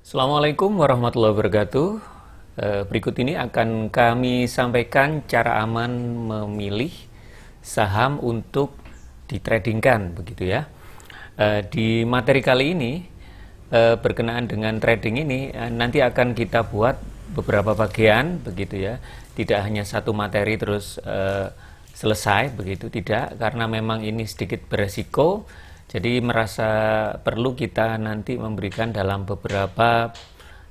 Assalamualaikum warahmatullahi wabarakatuh. Berikut ini akan kami sampaikan cara aman memilih saham untuk ditradingkan, begitu ya. Di materi kali ini berkenaan dengan trading ini nanti akan kita buat beberapa bagian, begitu ya. Tidak hanya satu materi terus selesai, begitu tidak, karena memang ini sedikit beresiko. Jadi merasa perlu kita nanti memberikan dalam beberapa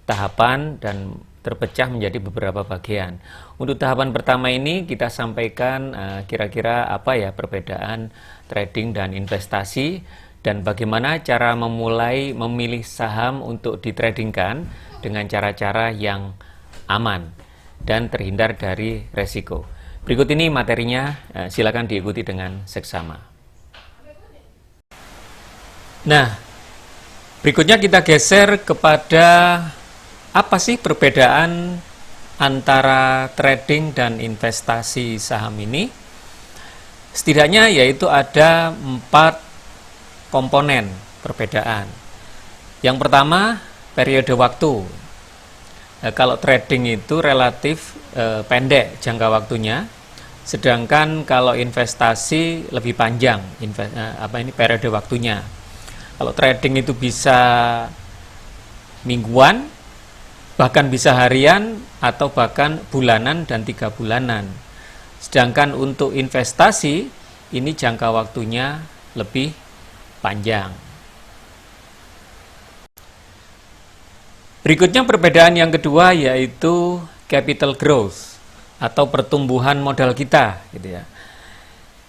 tahapan dan terpecah menjadi beberapa bagian. Untuk tahapan pertama ini kita sampaikan kira-kira apa ya perbedaan trading dan investasi dan bagaimana cara memulai memilih saham untuk ditradingkan dengan cara-cara yang aman dan terhindar dari resiko. Berikut ini materinya, silakan diikuti dengan seksama. Nah, berikutnya kita geser kepada apa sih perbedaan antara trading dan investasi saham ini. Setidaknya yaitu ada 4 komponen perbedaan. Yang pertama, periode waktu. Kalau trading itu relatif pendek jangka waktunya, sedangkan kalau investasi lebih panjang periode waktunya. Kalau trading itu bisa mingguan, bahkan bisa harian, atau bahkan bulanan dan 3 bulanan. Sedangkan untuk investasi, ini jangka waktunya lebih panjang. Berikutnya perbedaan yang kedua yaitu capital growth atau pertumbuhan modal kita, gitu ya.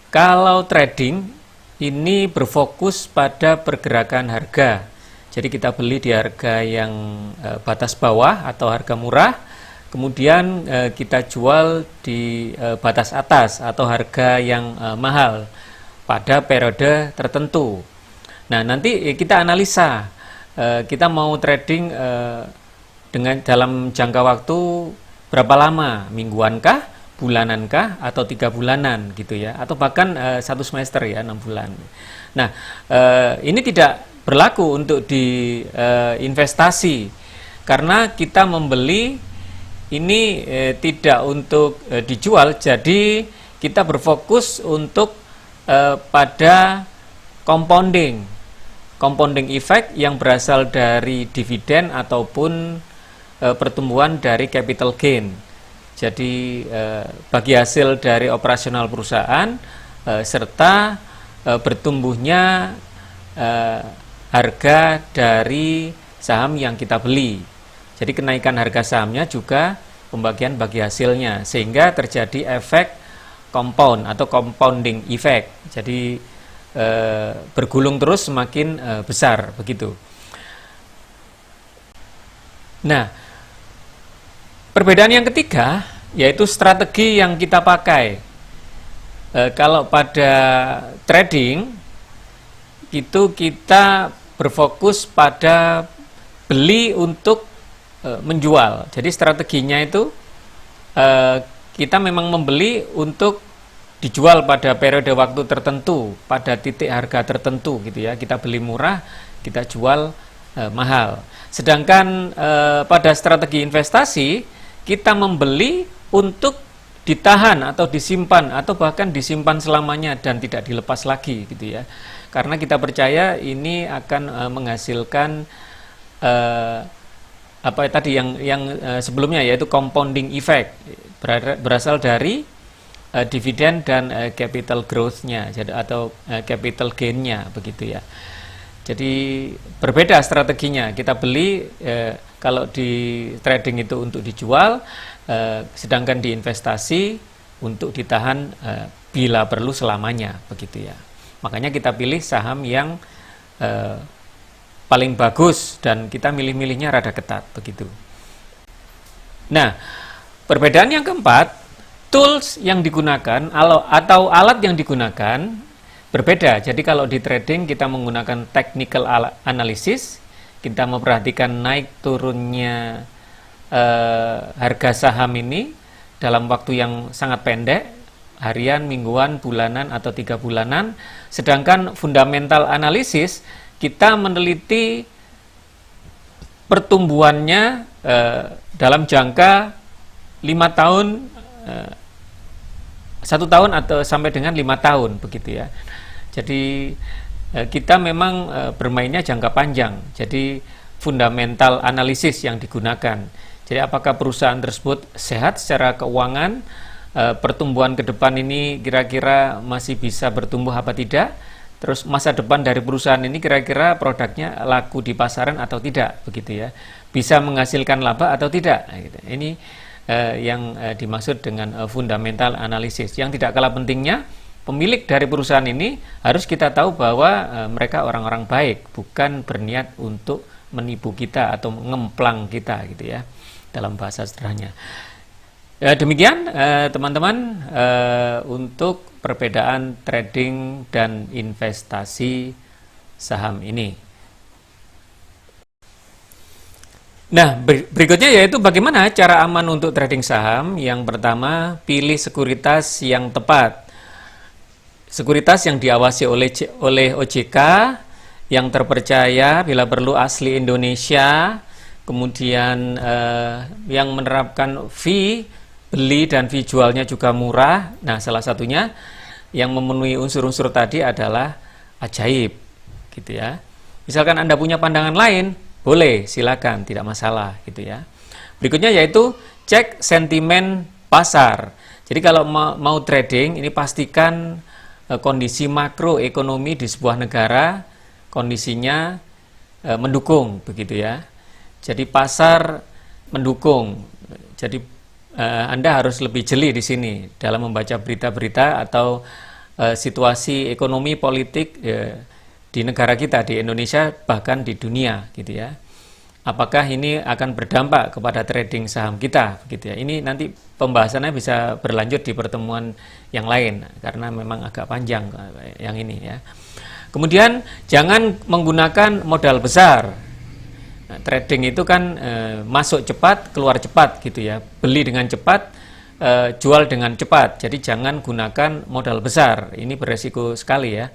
Kalau trading ini berfokus pada pergerakan harga. Jadi kita beli di harga yang batas bawah atau harga murah, kemudian kita jual di batas atas atau harga yang mahal pada periode tertentu. Nah, nanti kita analisa, kita mau trading dengan dalam jangka waktu berapa lama, mingguankah, bulanankah, atau 3 bulanan gitu ya, atau bahkan 1 semester ya, 6 bulan. Nah, ini tidak berlaku untuk di investasi karena kita membeli ini tidak untuk dijual, jadi kita berfokus untuk pada compounding effect yang berasal dari dividen ataupun pertumbuhan dari capital gain. Jadi bagi hasil dari operasional perusahaan serta bertumbuhnya harga dari saham yang kita beli. Jadi kenaikan harga sahamnya juga pembagian bagi hasilnya sehingga terjadi efek compound atau compounding effect. Jadi bergulung terus semakin besar begitu. Nah, perbedaan yang ketiga yaitu strategi yang kita pakai. Kalau pada trading itu kita berfokus pada beli untuk menjual. Jadi strateginya itu kita memang membeli untuk dijual pada periode waktu tertentu, pada titik harga tertentu gitu ya. Kita beli murah, kita jual mahal. Sedangkan pada strategi investasi kita membeli untuk ditahan atau disimpan atau bahkan disimpan selamanya dan tidak dilepas lagi gitu ya. Karena kita percaya ini akan menghasilkan yang sebelumnya yaitu compounding effect berasal dari dividen dan capital growth-nya atau capital gain-nya begitu ya. Jadi berbeda strateginya. Kita beli kalau di trading itu untuk dijual, sedangkan di investasi untuk ditahan bila perlu selamanya, begitu ya. Makanya kita pilih saham yang paling bagus dan kita milih-milihnya rada ketat, begitu. Nah, perbedaan yang keempat, tools yang digunakan atau alat yang digunakan berbeda. Jadi kalau di trading kita menggunakan technical analysis, kita memperhatikan naik turunnya harga saham ini dalam waktu yang sangat pendek, harian, mingguan, bulanan, atau 3 bulanan. Sedangkan fundamental analysis kita meneliti pertumbuhannya dalam jangka 5 tahun, 1 tahun atau sampai dengan 5 tahun begitu ya. Jadi kita memang bermainnya jangka panjang. Jadi fundamental analisis yang digunakan. Jadi apakah perusahaan tersebut sehat secara keuangan, pertumbuhan ke depan ini kira-kira masih bisa bertumbuh apa tidak, terus masa depan dari perusahaan ini kira-kira produknya laku di pasaran atau tidak begitu ya, bisa menghasilkan laba atau tidak. Ini yang dimaksud dengan fundamental analisis. Yang tidak kalah pentingnya, pemilik dari perusahaan ini harus kita tahu bahwa mereka orang-orang baik, bukan berniat untuk menipu kita atau ngemplang kita gitu ya, dalam bahasa sederhananya. Demikian teman-teman untuk perbedaan trading dan investasi saham ini. Nah, berikutnya yaitu bagaimana cara aman untuk trading saham. Yang pertama, pilih sekuritas yang tepat. Sekuritas yang diawasi oleh OJK, yang terpercaya, bila perlu asli Indonesia, kemudian yang menerapkan fee beli dan fee jualnya juga murah. Nah, salah satunya yang memenuhi unsur-unsur tadi adalah ajaib, gitu ya. Misalkan Anda punya pandangan lain, boleh, silakan, tidak masalah, gitu ya. Berikutnya yaitu cek sentimen pasar. Jadi kalau mau trading, ini pastikan kondisi makroekonomi di sebuah negara kondisinya mendukung, begitu ya. Jadi pasar mendukung. Jadi Anda harus lebih jeli di sini dalam membaca berita-berita atau situasi ekonomi politik di negara kita, di Indonesia, bahkan di dunia, gitu ya. Apakah ini akan berdampak kepada trading saham kita, gitu ya. Ini nanti pembahasannya bisa berlanjut di pertemuan yang lain, karena memang agak panjang yang ini ya. Kemudian jangan menggunakan modal besar. Nah, trading itu kan masuk cepat, keluar cepat, gitu ya. Beli dengan cepat, jual dengan cepat. Jadi jangan gunakan modal besar. Ini beresiko sekali ya.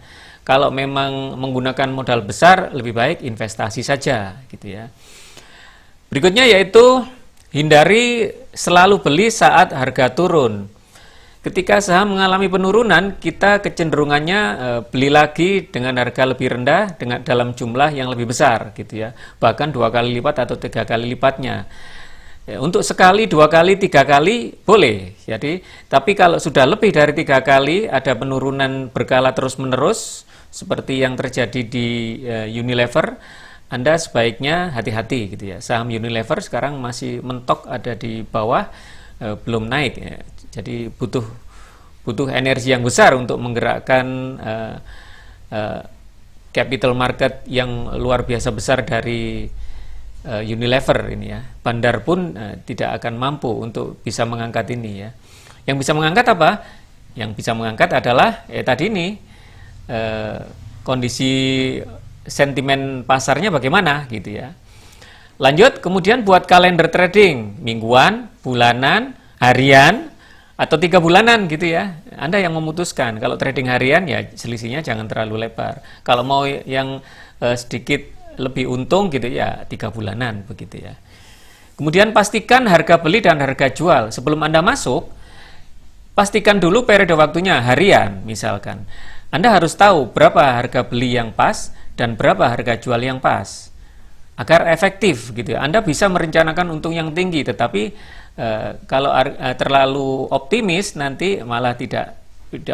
Kalau memang menggunakan modal besar, lebih baik investasi saja, gitu ya. Berikutnya yaitu hindari selalu beli saat harga turun. Ketika saham mengalami penurunan, kita kecenderungannya beli lagi dengan harga lebih rendah dalam jumlah yang lebih besar, gitu ya. Bahkan 2 kali lipat atau 3 kali lipatnya. Untuk sekali, 2 kali, 3 kali boleh. Jadi, tapi kalau sudah lebih dari 3 kali ada penurunan berkala terus-menerus seperti yang terjadi di Unilever, Anda sebaiknya hati-hati, gitu ya. Saham Unilever sekarang masih mentok ada di bawah, belum naik ya. Jadi butuh energi yang besar untuk menggerakkan capital market yang luar biasa besar dari Unilever ini ya. Bandar pun tidak akan mampu untuk bisa mengangkat ini ya. Yang bisa mengangkat apa? Yang bisa mengangkat adalah tadi ini kondisi sentimen pasarnya bagaimana, gitu ya. Lanjut, kemudian buat kalender trading mingguan, bulanan, harian, atau 3 bulanan, gitu ya. Anda yang memutuskan. Kalau trading harian ya selisihnya jangan terlalu lebar. Kalau mau yang sedikit lebih untung, gitu ya, 3 bulanan begitu ya. Kemudian pastikan harga beli dan harga jual sebelum Anda masuk. Pastikan dulu periode waktunya harian misalkan. Anda harus tahu berapa harga beli yang pas dan berapa harga jual yang pas agar efektif, gitu ya. Anda bisa merencanakan untung yang tinggi, tetapi kalau terlalu optimis nanti malah tidak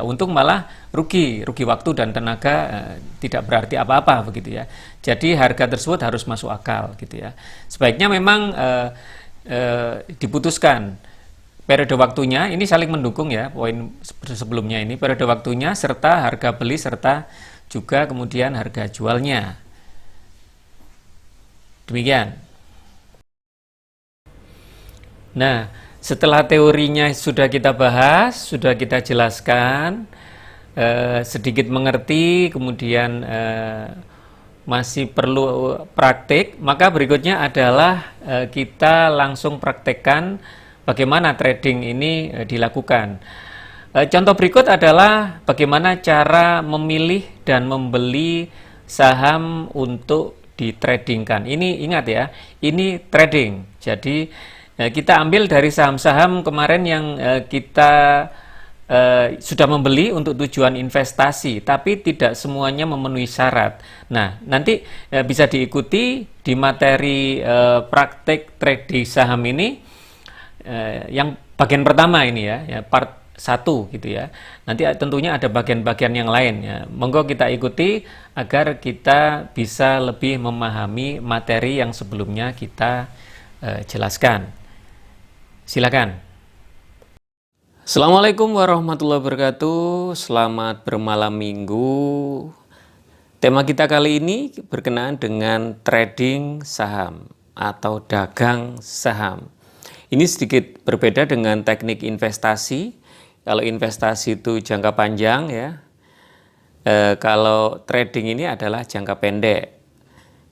untung, malah rugi waktu dan tenaga, tidak berarti apa-apa begitu ya. Jadi harga tersebut harus masuk akal, gitu ya. Sebaiknya memang diputuskan periode waktunya, ini saling mendukung ya, poin sebelumnya ini, periode waktunya serta harga beli serta juga kemudian harga jualnya. Demikian. Nah, setelah teorinya sudah kita bahas, sudah kita jelaskan, sedikit mengerti, kemudian masih perlu praktik, maka berikutnya adalah kita langsung praktekkan bagaimana trading ini dilakukan. Contoh berikut adalah bagaimana cara memilih dan membeli saham untuk ditradingkan. Ini ingat ya, ini trading. Jadi kita ambil dari saham-saham kemarin yang kita sudah membeli untuk tujuan investasi, tapi tidak semuanya memenuhi syarat. Nah, nanti bisa diikuti di materi praktek trading saham ini, yang bagian pertama ini ya part 1 gitu ya. Nanti tentunya ada bagian-bagian yang lain ya. Monggo kita ikuti agar kita bisa lebih memahami materi yang sebelumnya kita jelaskan. Silakan. Assalamualaikum warahmatullahi wabarakatuh. Selamat bermalam minggu. Tema kita kali ini berkenaan dengan trading saham atau dagang saham. Ini sedikit berbeda dengan teknik investasi. Kalau investasi itu jangka panjang ya. Kalau trading ini adalah jangka pendek.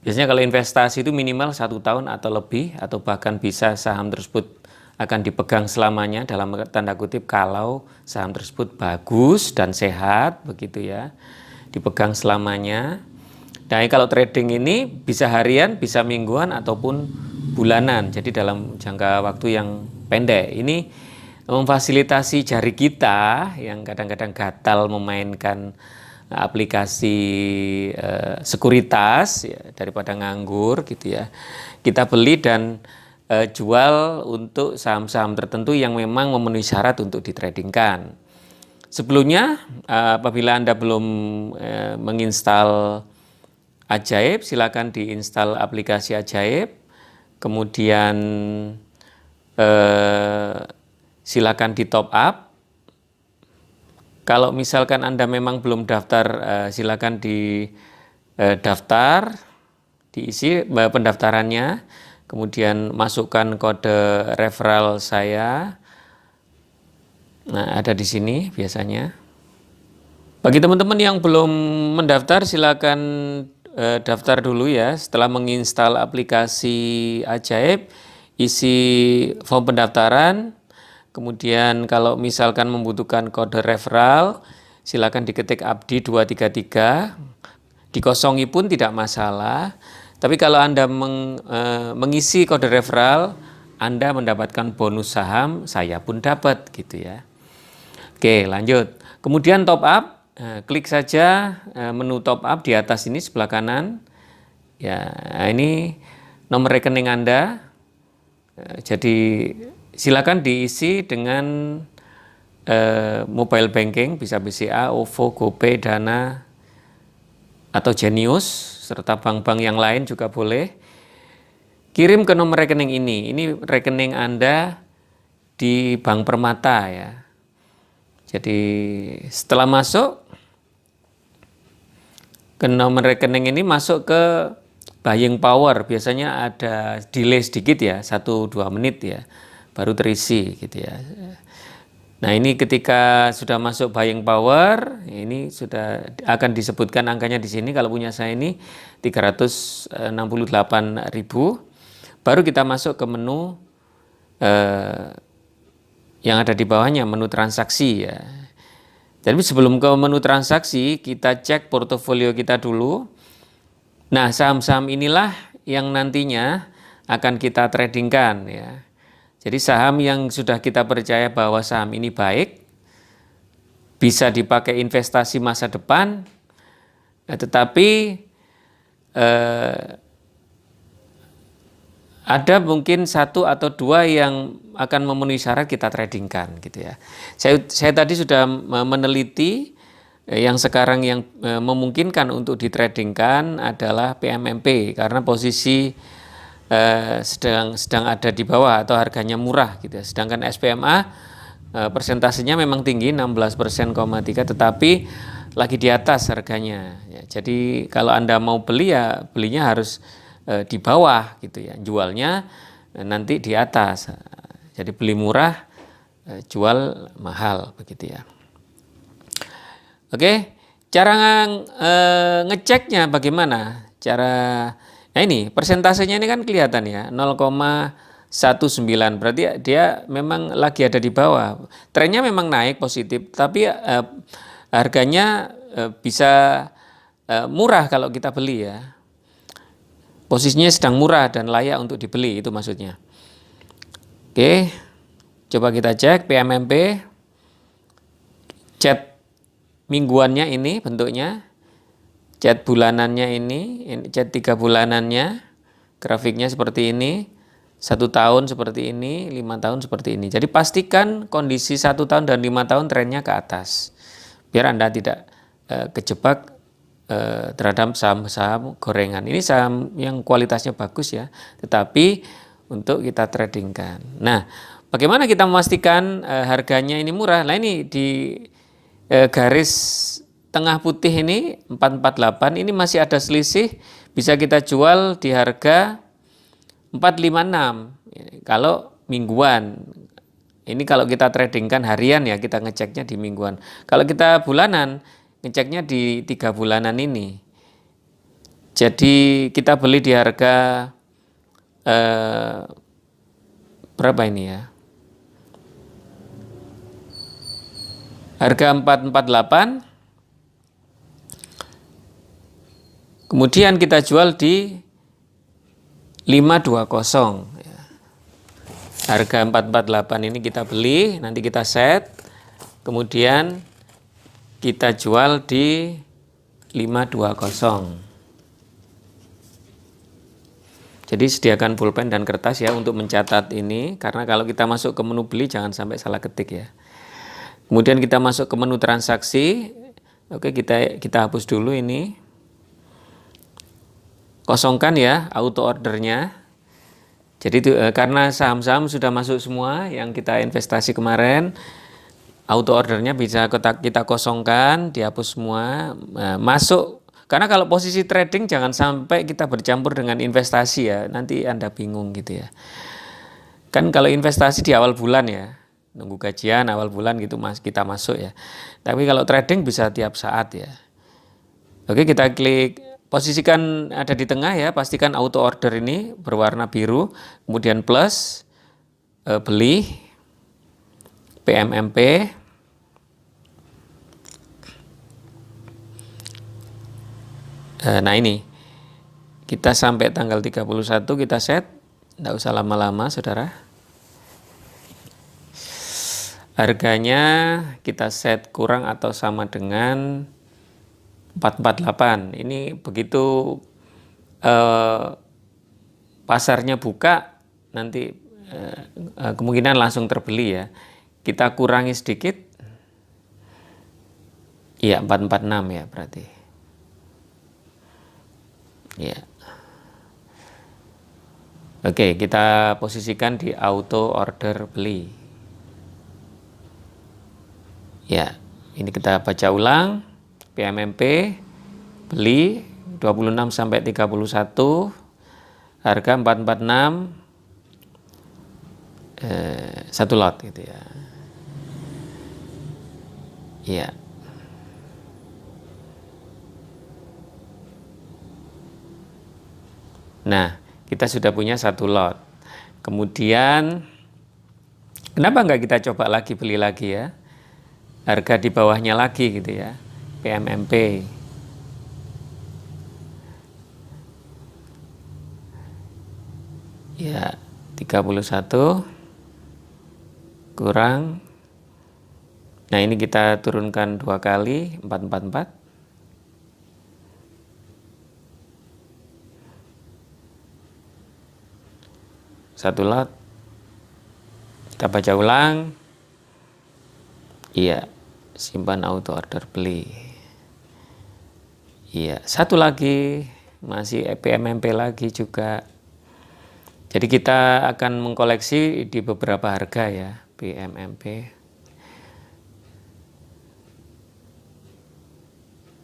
Biasanya kalau investasi itu minimal 1 tahun atau lebih, atau bahkan bisa saham tersebut akan dipegang selamanya dalam tanda kutip kalau saham tersebut bagus dan sehat begitu ya. Dipegang selamanya. Nah, kalau trading ini bisa harian, bisa mingguan ataupun bulanan. Jadi dalam jangka waktu yang pendek. Ini memfasilitasi jari kita yang kadang-kadang gatal memainkan aplikasi sekuritas ya, daripada nganggur gitu ya. Kita beli dan jual untuk saham-saham tertentu yang memang memenuhi syarat untuk ditradingkan. Sebelumnya apabila Anda belum menginstal Ajaib, silakan diinstal aplikasi Ajaib. Kemudian silakan di top up. Kalau misalkan Anda memang belum daftar, silakan di daftar, diisi pendaftarannya, kemudian masukkan kode referral saya. Nah, ada di sini biasanya. Bagi teman-teman yang belum mendaftar, silakan daftar dulu ya. Setelah menginstal aplikasi Ajaib, isi form pendaftaran. Kemudian kalau misalkan membutuhkan kode referral, silakan diketik Abdi 233. Dikosongi pun tidak masalah. Tapi kalau Anda mengisi kode referral, Anda mendapatkan bonus saham, saya pun dapat gitu ya. Oke, lanjut. Kemudian top up, klik saja menu top up di atas ini sebelah kanan. Ya, ini nomor rekening Anda. Jadi silakan diisi dengan mobile banking, bisa BCA, OVO, GoPay, Dana, atau Genius, serta bank-bank yang lain juga boleh. Kirim ke nomor rekening ini rekening Anda di Bank Permata ya. Jadi setelah masuk ke nomor rekening ini, masuk ke buying power, biasanya ada delay sedikit ya, 1-2 menit ya, baru terisi gitu ya. Nah, ini ketika sudah masuk buying power, ini sudah akan disebutkan angkanya di sini. Kalau punya saya ini 368.000. Baru kita masuk ke menu yang ada di bawahnya, menu transaksi ya. Jadi sebelum ke menu transaksi, kita cek portofolio kita dulu. Nah, saham-saham inilah yang nantinya akan kita tradingkan ya. Jadi saham yang sudah kita percaya bahwa saham ini baik, bisa dipakai investasi masa depan, tetapi ada mungkin 1 atau 2 yang akan memenuhi syarat kita tradingkan gitu ya. Saya tadi sudah meneliti yang sekarang yang memungkinkan untuk ditradingkan adalah PMMP karena posisi sedang ada di bawah atau harganya murah gitu ya. Sedangkan SPMA persentasenya memang tinggi 16,3%, tetapi lagi di atas harganya ya. Jadi kalau Anda mau beli ya belinya harus di bawah gitu ya. Jualnya nanti di atas. Jadi beli murah, jual mahal begitu ya. Oke, cara ngeceknya bagaimana? Nah ini persentasenya ini kan kelihatan ya, 0,19, berarti dia memang lagi ada di bawah. Trennya memang naik positif, tapi harganya bisa murah kalau kita beli ya. posisinya sedang murah dan layak untuk dibeli, itu maksudnya. Oke, coba kita cek PMMP, chat mingguannya ini bentuknya, chat bulanannya ini chat 3 bulanannya, grafiknya seperti ini, 1 tahun seperti ini, 5 tahun seperti ini. Jadi pastikan kondisi 1 tahun dan 5 tahun trennya ke atas, biar Anda tidak kejebak terhadap saham-saham gorengan. Ini saham yang kualitasnya bagus ya, tetapi untuk kita tradingkan. Nah, bagaimana kita memastikan harganya ini murah? Nah, ini di garis tengah putih ini 448 ini masih ada selisih, bisa kita jual di harga 456 kalau mingguan. Ini kalau kita tradingkan harian ya, kita ngeceknya di mingguan. Kalau kita bulanan, ngeceknya di 3 bulanan ini. Jadi kita beli di harga berapa ini ya? Harga 448. Kemudian kita jual di 520. Harga 448 ini kita beli, nanti kita set. Kemudian kita jual di 520. Jadi sediakan pulpen dan kertas ya untuk mencatat ini, karena kalau kita masuk ke menu beli jangan sampai salah ketik ya. Kemudian kita masuk ke menu transaksi. Oke, kita hapus dulu ini. Kosongkan ya auto ordernya. Jadi karena saham-saham sudah masuk semua yang kita investasi kemarin, auto ordernya bisa kita kosongkan, dihapus semua, masuk. Karena kalau posisi trading jangan sampai kita bercampur dengan investasi ya, nanti Anda bingung gitu ya. Kan kalau investasi di awal bulan ya, nunggu gajian awal bulan gitu kita masuk ya. Tapi kalau trading bisa tiap saat ya. Oke, kita klik, posisikan ada di tengah ya, pastikan auto order ini berwarna biru, kemudian plus, beli, PMMP, nah ini, kita sampai tanggal 31 kita set, tidak usah lama-lama saudara. Harganya kita set kurang atau sama dengan 448. Ini begitu pasarnya buka, nanti kemungkinan langsung terbeli ya. Kita kurangi sedikit, iya 446 ya berarti. Ya. Oke, kita posisikan di auto order beli. Ya, ini kita baca ulang. PMMP beli 26 sampai 31, harga 446, satu lot gitu ya. Ya. Nah, kita sudah punya satu lot. Kemudian, kenapa nggak kita coba lagi beli lagi ya? Harga di bawahnya lagi gitu ya, PMMP. Ya, 31 kurang. Nah, ini kita turunkan 2 kali, 444. Satu lot, kita baca ulang. Iya, simpan auto order beli. Iya, satu lagi, masih PMMP lagi juga. Jadi kita akan mengkoleksi di beberapa harga ya, PMMP.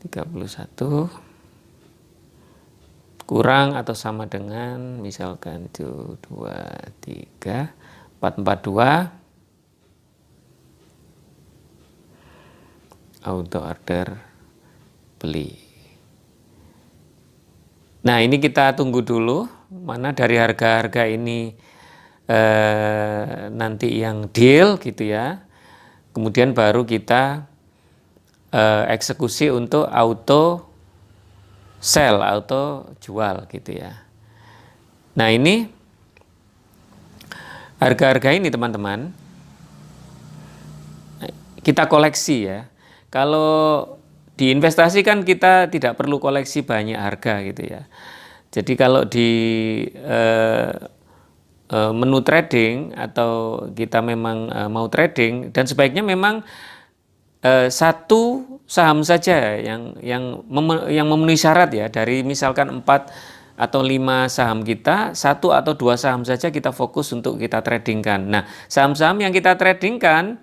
31 kurang atau sama dengan misalkan 2, 3, 442, auto order beli. Nah, ini kita tunggu dulu mana dari harga-harga ini nanti yang deal gitu ya. Kemudian baru kita eksekusi untuk auto sell, auto jual gitu ya. Nah, ini harga-harga ini teman-teman kita koleksi ya. Kalau di investasi kan kita tidak perlu koleksi banyak harga gitu ya. Jadi kalau di menu trading atau kita memang mau trading, dan sebaiknya memang satu saham saja yang memenuhi syarat ya, dari misalkan 4 atau 5 saham kita, 1 atau 2 saham saja kita fokus untuk kita tradingkan. Nah, saham-saham yang kita tradingkan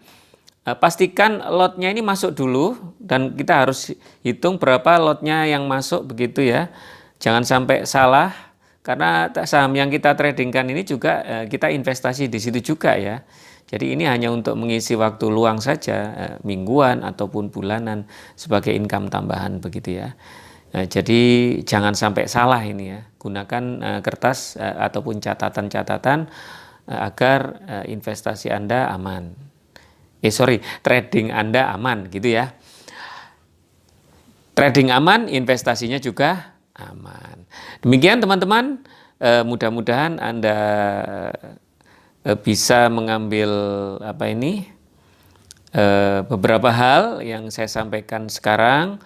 pastikan lotnya ini masuk dulu, dan kita harus hitung berapa lotnya yang masuk begitu ya. Jangan sampai salah, karena saham yang kita tradingkan ini juga kita investasi di situ juga ya. Jadi ini hanya untuk mengisi waktu luang saja, mingguan ataupun bulanan sebagai income tambahan begitu ya. Jadi jangan sampai salah ini ya. Gunakan kertas ataupun catatan-catatan agar investasi Anda aman. Trading Anda aman gitu ya. Trading aman, investasinya juga aman. Demikian teman-teman, mudah-mudahan Anda bisa mengambil beberapa hal yang saya sampaikan sekarang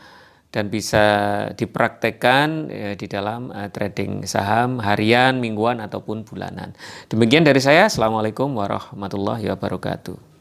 dan bisa dipraktekkan di dalam trading saham harian, mingguan ataupun bulanan. Demikian dari saya. Assalamualaikum warahmatullahi wabarakatuh.